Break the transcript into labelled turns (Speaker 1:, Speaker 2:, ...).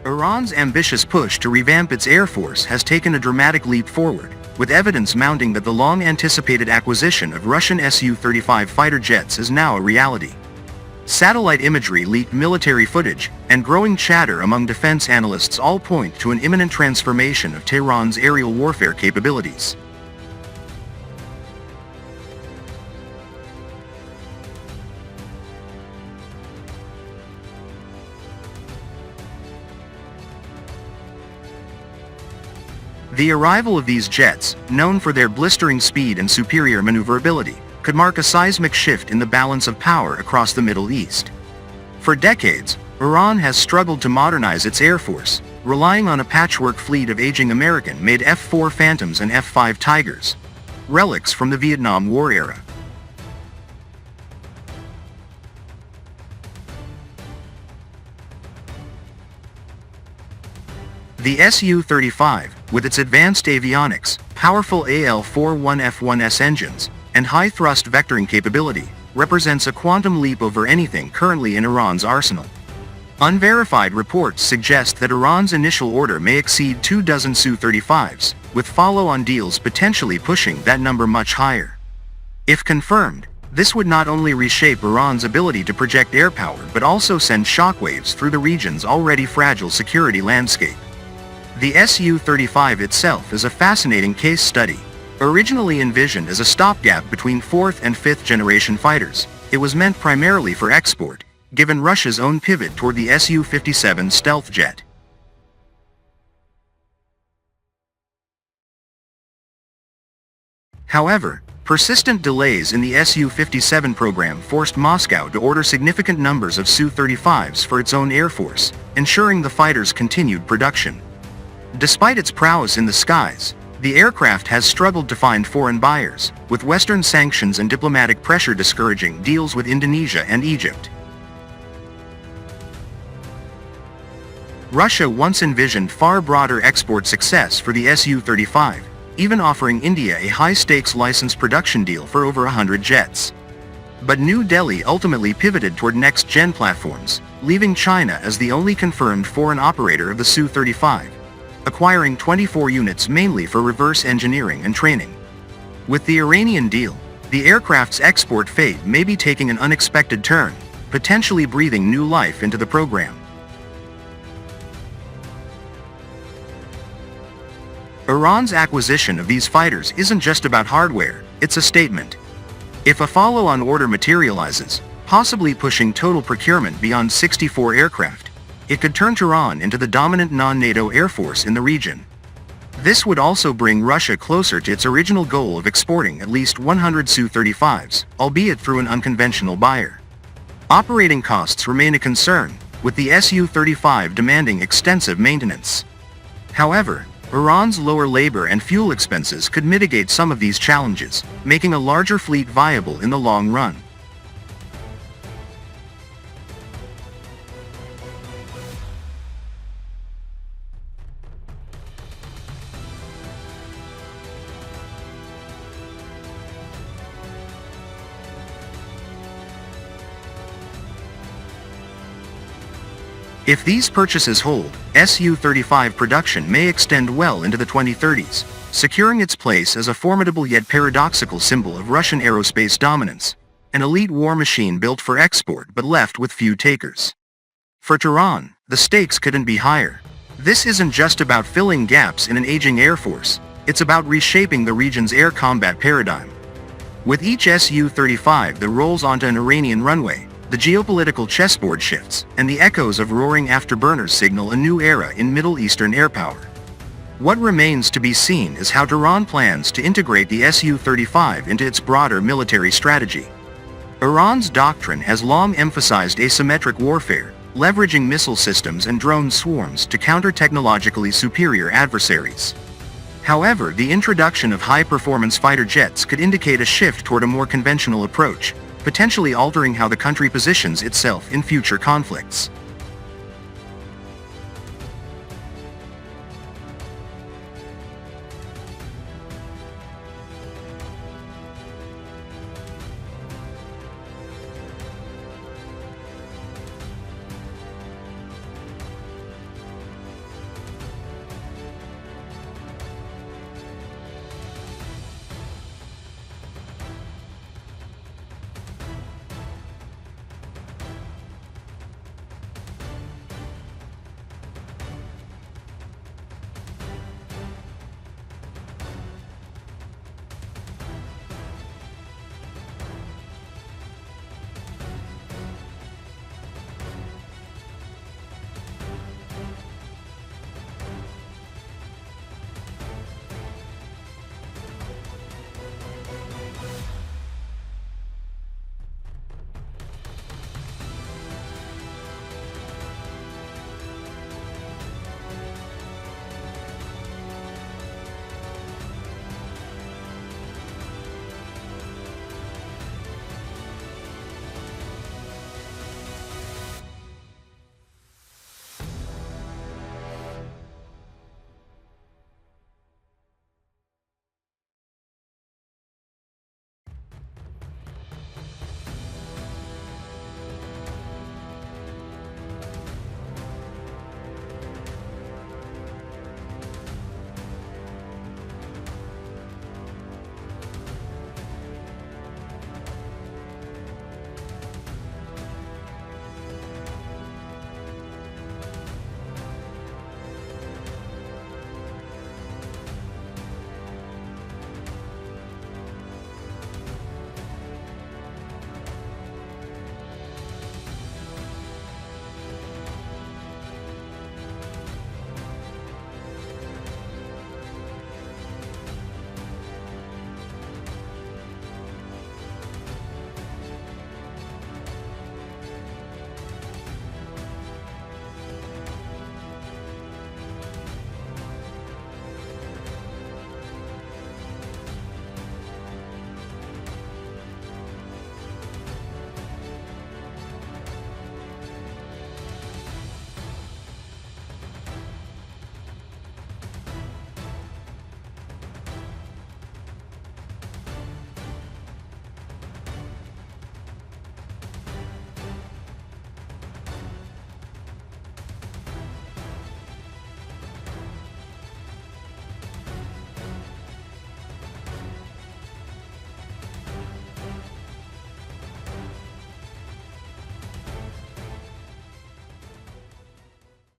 Speaker 1: Iran's ambitious push to revamp its air force has taken a dramatic leap forward, with evidence mounting that the long-anticipated acquisition of Russian Su-35 fighter jets is now a reality. Satellite imagery leaked military footage, and growing chatter among defense analysts all point to an imminent transformation of Tehran's aerial warfare capabilities. The arrival of these jets, known for their blistering speed and superior maneuverability, could mark a seismic shift in the balance of power across the Middle East. For decades, Iran has struggled to modernize its air force, relying on a patchwork fleet of aging American-made F-4 Phantoms and F-5 Tigers, relics from the Vietnam War era. The Su-35, with its advanced avionics, powerful AL-41F1S engines, and high-thrust vectoring capability, represents a quantum leap over anything currently in Iran's arsenal. Unverified reports suggest that Iran's initial order may exceed 24 Su-35s, with follow-on deals potentially pushing that number much higher. If confirmed, this would not only reshape Iran's ability to project air power but also send shockwaves through the region's already fragile security landscape. The Su-35 itself is a fascinating case study. Originally envisioned as a stopgap between 4th and 5th generation fighters, it was meant primarily for export, given Russia's own pivot toward the Su-57 stealth jet. However, persistent delays in the Su-57 program forced Moscow to order significant numbers of Su-35s for its own air force, ensuring the fighter's continued production. Despite its prowess in the skies, the aircraft has struggled to find foreign buyers, with Western sanctions and diplomatic pressure discouraging deals with Indonesia and Egypt. Russia once envisioned far broader export success for the Su-35, even offering India a high-stakes license production deal for over 100 jets. But New Delhi ultimately pivoted toward next-gen platforms, leaving China as the only confirmed foreign operator of the Su-35. Acquiring 24 units mainly for reverse engineering and training. With the Iranian deal, the aircraft's export fate may be taking an unexpected turn, potentially breathing new life into the program. Iran's acquisition of these fighters isn't just about hardware, it's a statement. If a follow-on order materializes, possibly pushing total procurement beyond 64 aircraft, it could turn Tehran into the dominant non-NATO air force in the region. This would also bring Russia closer to its original goal of exporting at least 100 Su-35s, albeit through an unconventional buyer. Operating costs remain a concern, with the Su-35 demanding extensive maintenance. However, Iran's lower labor and fuel expenses could mitigate some of these challenges, making a larger fleet viable in the long run. If these purchases hold, Su-35 production may extend well into the 2030s, securing its place as a formidable yet paradoxical symbol of Russian aerospace dominance, an elite war machine built for export but left with few takers. For Tehran, the stakes couldn't be higher. This isn't just about filling gaps in an aging air force, it's about reshaping the region's air combat paradigm. With each Su-35 that rolls onto an Iranian runway, the geopolitical chessboard shifts, and the echoes of roaring afterburners signal a new era in Middle Eastern air power. What remains to be seen is how Tehran plans to integrate the Su-35 into its broader military strategy. Iran's doctrine has long emphasized asymmetric warfare, leveraging missile systems and drone swarms to counter technologically superior adversaries. However, the introduction of high-performance fighter jets could indicate a shift toward a more conventional approach, potentially altering how the country positions itself in future conflicts.